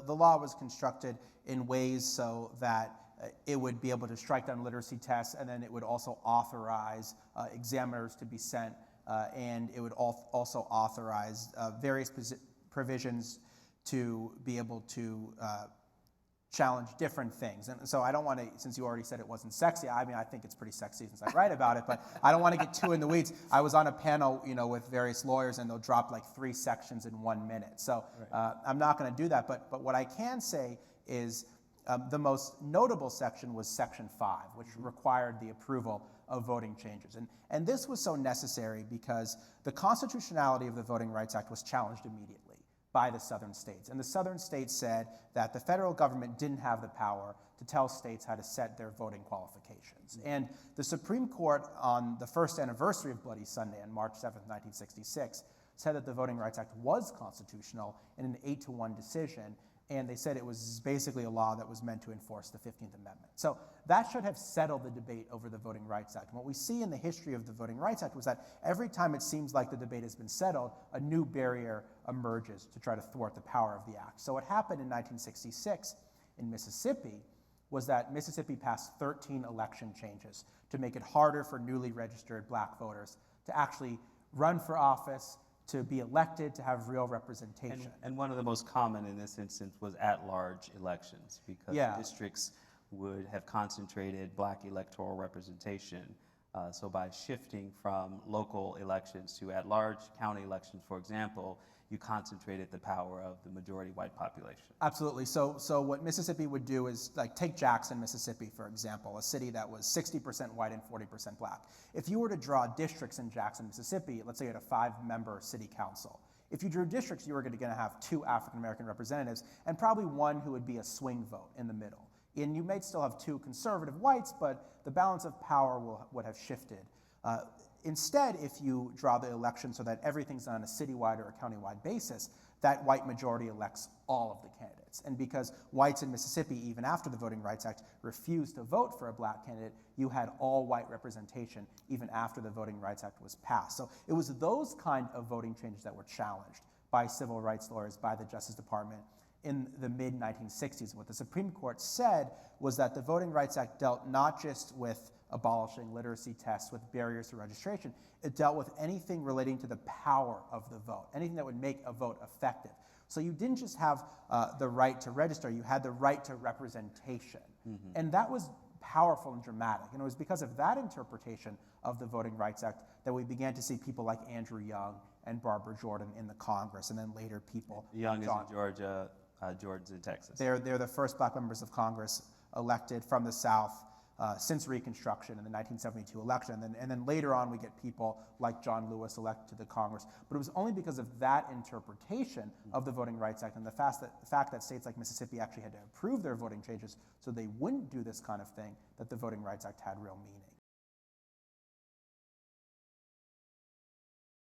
the law was constructed in ways so that it would be able to strike down literacy tests, and then it would also authorize examiners to be sent, and it would also authorize various provisions to be able to challenge different things. And so I don't want to, since you already said it wasn't sexy, I mean, I think it's pretty sexy since I write about it, but I don't want to get too in the weeds. I was on a panel, with various lawyers, and they'll drop like 3 sections in 1 minute. So I'm not going to do that, but what I can say is the most notable section was Section 5, which required the approval of voting changes. And this was so necessary because the constitutionality of the Voting Rights Act was challenged immediately by the southern states. And the southern states said that the federal government didn't have the power to tell states how to set their voting qualifications. And the Supreme Court, on the first anniversary of Bloody Sunday on March 7th, 1966, said that the Voting Rights Act was constitutional in an 8-1 decision, and they said it was basically a law that was meant to enforce the 15th Amendment. So that should have settled the debate over the Voting Rights Act. And what we see in the history of the Voting Rights Act was that every time it seems like the debate has been settled, a new barrier emerges to try to thwart the power of the act. So what happened in 1966 in Mississippi was that Mississippi passed 13 election changes to make it harder for newly registered black voters to actually run for office, to be elected, to have real representation. And one of the most common in this instance was at-large elections, because the districts would have concentrated black electoral representation. So by shifting from local elections to at-large county elections, for example, you concentrated the power of the majority white population. Absolutely. So what Mississippi would do is, like, take Jackson, Mississippi, for example, a city that was 60% white and 40% black. If you were to draw districts in Jackson, Mississippi, let's say you had a 5-member city council. If you drew districts, you were going to have 2 African-American representatives and probably 1 who would be a swing vote in the middle. And you may still have 2 conservative whites, but the balance of power would have shifted. Instead, if you draw the election so that everything's on a citywide or a countywide basis, that white majority elects all of the candidates. And because whites in Mississippi, even after the Voting Rights Act, refused to vote for a black candidate, you had all white representation even after the Voting Rights Act was passed. So it was those kind of voting changes that were challenged by civil rights lawyers, by the Justice Department in the mid-1960s. What the Supreme Court said was that the Voting Rights Act dealt not just with abolishing literacy tests, with barriers to registration. It dealt with anything relating to the power of the vote, anything that would make a vote effective. So you didn't just have the right to register, you had the right to representation. And that was powerful and dramatic. And it was because of that interpretation of the Voting Rights Act that we began to see people like Andrew Young and Barbara Jordan in the Congress, and then later people. Young is in Georgia, Jordan's in Texas. They're the first black members of Congress elected from the South since Reconstruction in the 1972 election. And then later on, we get people like John Lewis elected to the Congress. But it was only because of that interpretation of the Voting Rights Act and the fact that states like Mississippi actually had to approve their voting changes so they wouldn't do this kind of thing, that the Voting Rights Act had real meaning.